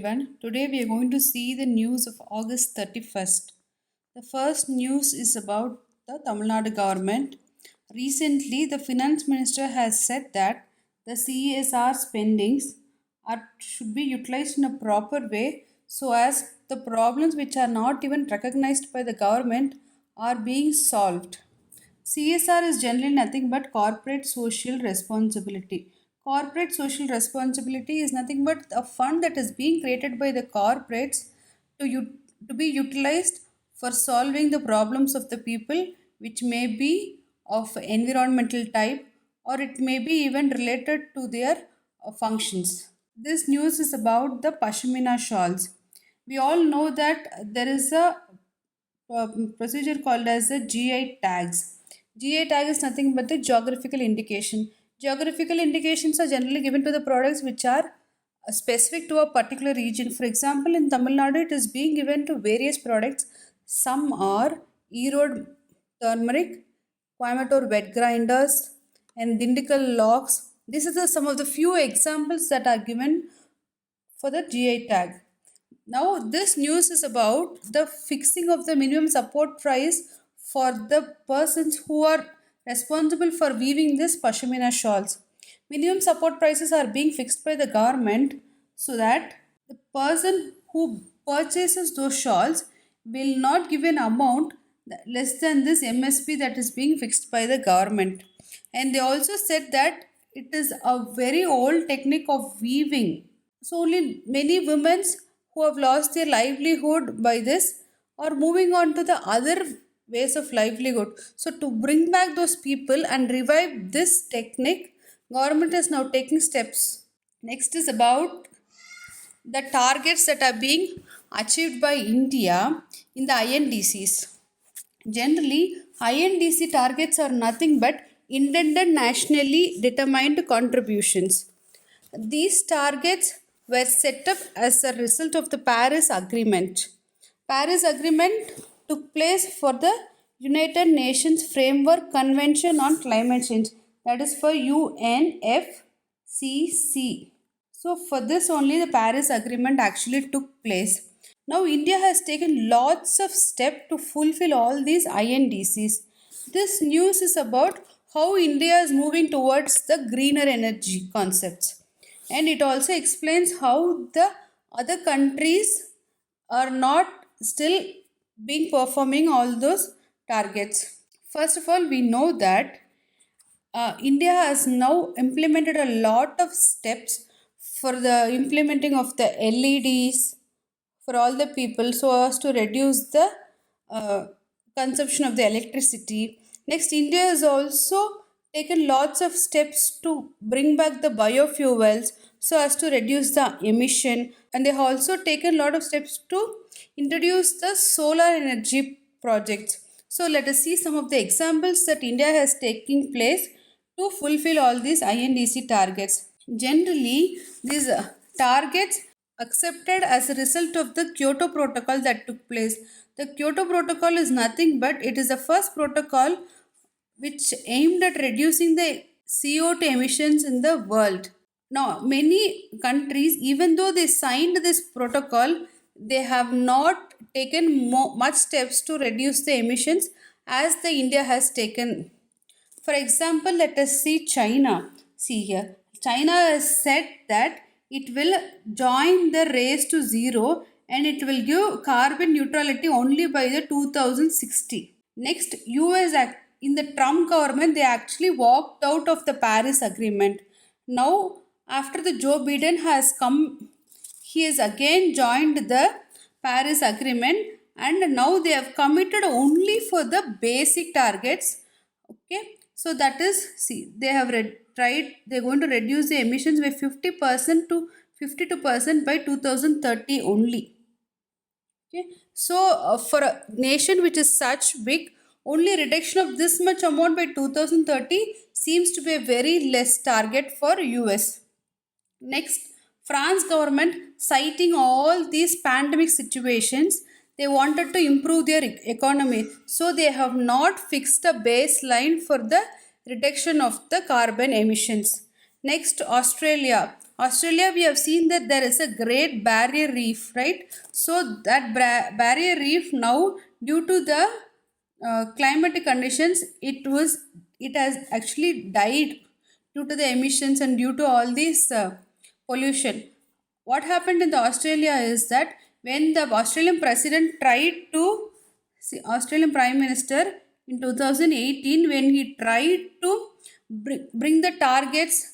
everyone. Today we are going to see the news of August 31st. The first news is about the Tamil Nadu government. Recently, the finance minister has said that the CSR spendings should be utilized in a proper way so as the problems which are not even recognized by the government are being solved. CSR is generally nothing but corporate social responsibility. Corporate social responsibility is nothing but a fund that is being created by the corporates to be utilized for solving the problems of the people, which may be of environmental type or it may be even related to their functions. This news is about the Pashmina shawls. We all know that there is a procedure called as the GI tags. GI tag is nothing but the geographical indication. Geographical indications are generally given to the products which are specific to a particular region. For example, in Tamil Nadu, it is being given to various products. Some are Erode turmeric, Coimbatore wet grinders, and Dindigul logs. These are some of the few examples that are given for the GI tag. Now, this news is about the fixing of the minimum support price for the persons who are responsible for weaving this Pashmina shawls. Minimum support prices are being fixed by the government so that the person who purchases those shawls will not give an amount less than this MSP that is being fixed by the government. And they also said that it is a very old technique of weaving, so only many women who have lost their livelihood by this are moving on to the other ways of livelihood. So to bring back those people and revive this technique, government is now taking steps. Next is about the targets that are being achieved by India in the INDCs. Generally, INDC targets are nothing but intended nationally determined contributions. These targets were set up as a result of the Paris Agreement. Paris Agreement took place for the United Nations Framework Convention on Climate Change, that is for UNFCCC. So for this only the Paris Agreement actually took place. Now India has taken lots of steps to fulfill all these INDCs. This news is about how India is moving towards the greener energy concepts. And it also explains how the other countries are not still being performing all those targets. First of all, we know that India has now implemented a lot of steps for the implementing of the LEDs for all the people so as to reduce the uh, consumption of the electricity. Next, India has also taken lots of steps to bring back the biofuels so as to reduce the emission, and they have also taken a lot of steps to introduce the solar energy projects. So let us see some of the examples that India has taken place to fulfill all these INDC targets. Generally, these targets accepted as a result of the Kyoto Protocol that took place. The Kyoto Protocol is nothing but it is the first protocol which aimed at reducing the CO2 emissions in the world. Now, many countries, even though they signed this protocol, they have not taken much steps to reduce the emissions as the India has taken. For example, let us see China. See here, China has said that it will join the race to zero and it will give carbon neutrality only by the 2060. Next, US in the Trump government, they actually walked out of the Paris Agreement. Now, after the Joe Biden has come, he has again joined the Paris Agreement and now they have committed only for the basic targets. Okay, so that is, see, they have tried, they're going to reduce the emissions by 50% to 52% by 2030 only. Okay, so for a nation which is such big, only reduction of this much amount by 2030 seems to be a very less target for US. Next, France government citing all these pandemic situations, they wanted to improve their economy. So they have not fixed a baseline for the reduction of the carbon emissions. Next, Australia. Australia, we have seen that there is a Great Barrier Reef, right? So that barrier reef now, due to the climatic conditions, it has actually died due to the emissions and due to all this pollution. What happened in the Australia is that when the Australian president tried to see Australian Prime Minister in 2018, when he tried to bring the targets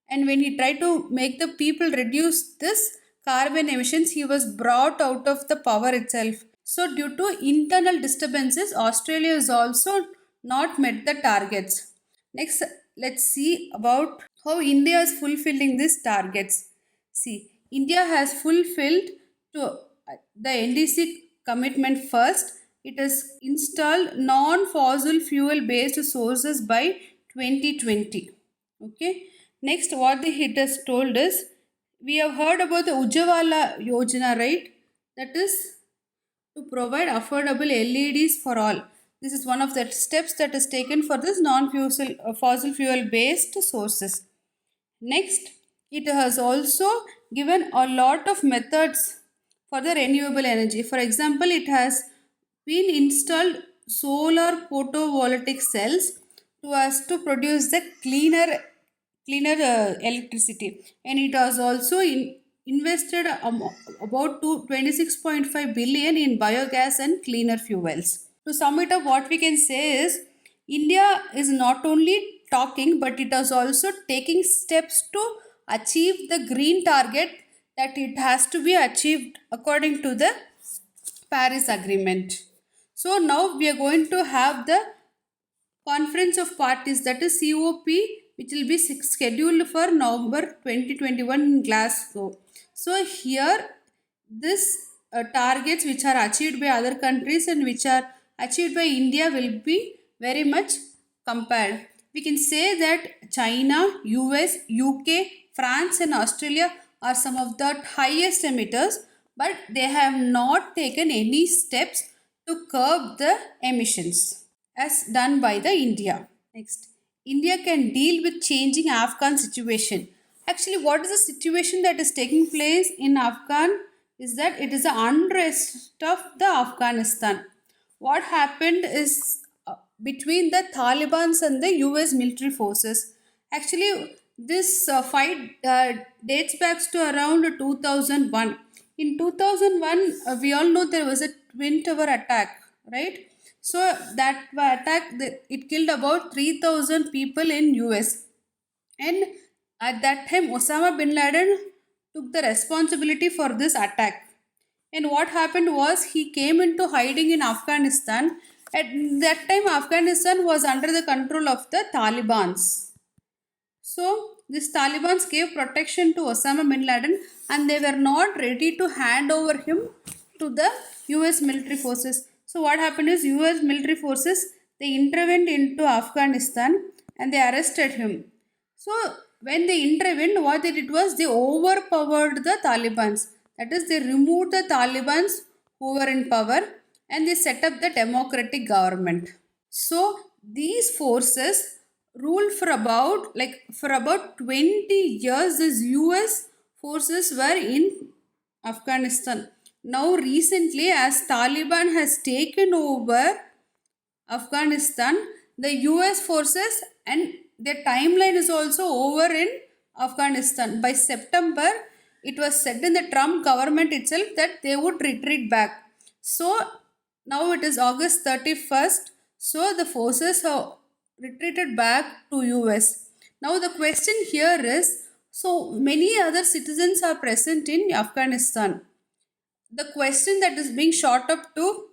and when he tried to make the people reduce this carbon emissions, he was brought out of the power itself. So due to internal disturbances, Australia is also not met the targets. Next, let's see about how India is fulfilling these targets. See, India has fulfilled to the NDC commitment first. It has installed non-fossil fuel based sources by 2020. Okay. Next, what the hit has told is, we have heard about the Ujjwala Yojana, right? That is to provide affordable LEDs for all. This is one of the steps that is taken for this non-fossil fossil fuel based sources. Next, it has also given a lot of methods for the renewable energy. For example, it has been installed solar photovoltaic cells to us to produce the cleaner electricity, and it has also invested about 26.5 billion in biogas and cleaner fuels. To sum it up, what we can say is India is not only talking but it is also taking steps to achieve the green target that it has to be achieved according to the Paris Agreement. So now we are going to have the Conference of Parties, that is COP, which will be scheduled for November 2021 in Glasgow. So here this targets which are achieved by other countries and which are achieved by India will be very much compared. We can say that China, US, UK, France and Australia are some of the highest emitters, but they have not taken any steps to curb the emissions as done by the India. Next, India can deal with changing Afghan situation. Actually, what is the situation that is taking place in Afghan is that it is the unrest of the Afghanistan. What happened is between the Taliban's and the US military forces. Actually, this fight dates back to around 2001. In 2001, we all know there was a Twin Tower attack, right? So that attack, it killed about 3,000 people in US. And at that time, Osama bin Laden took the responsibility for this attack. And what happened was he came into hiding in Afghanistan. At that time, Afghanistan was under the control of the Taliban's. So, these Taliban's gave protection to Osama bin Laden and they were not ready to hand over him to the US military forces. So, what happened is US military forces, they intervened into Afghanistan and they arrested him. So, when they intervened, what they did was they overpowered the Taliban's. That is, they removed the Taliban's who were in power and they set up the democratic government. So, these forces ruled for about 20 years. These US forces were in Afghanistan. Now recently, as Taliban has taken over Afghanistan, the US forces and their timeline is also over in Afghanistan. By September, it was said in the Trump government itself that they would retreat back. So now it is August 31st. So the forces have retreated back to US. Now the question here is, so many other citizens are present in Afghanistan. The question that is being shot up to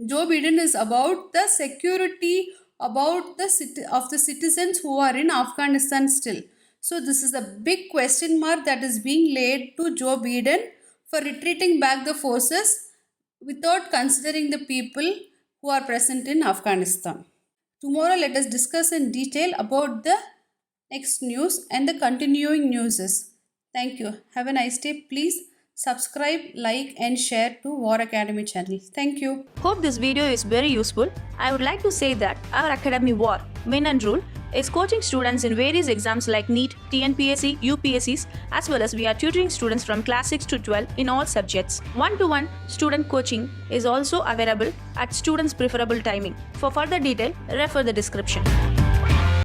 Joe Biden is about the security about the citizens who are in Afghanistan still. So this is a big question mark that is being laid to Joe Biden for retreating back the forces without considering the people who are present in Afghanistan. Tomorrow let us discuss in detail about the next news and the continuing newses. Thank you. Have a nice day. Please subscribe, like, and share to War Academy channel. Thank you. Hope this video is very useful. I would like to say that our Academy WAR, Win and Rule, is coaching students in various exams like NEET, TNPSC, UPSCs, as well as we are tutoring students from class 6 to 12 in all subjects. One-to-one student coaching is also available at students' preferable timing. For further detail, refer the description.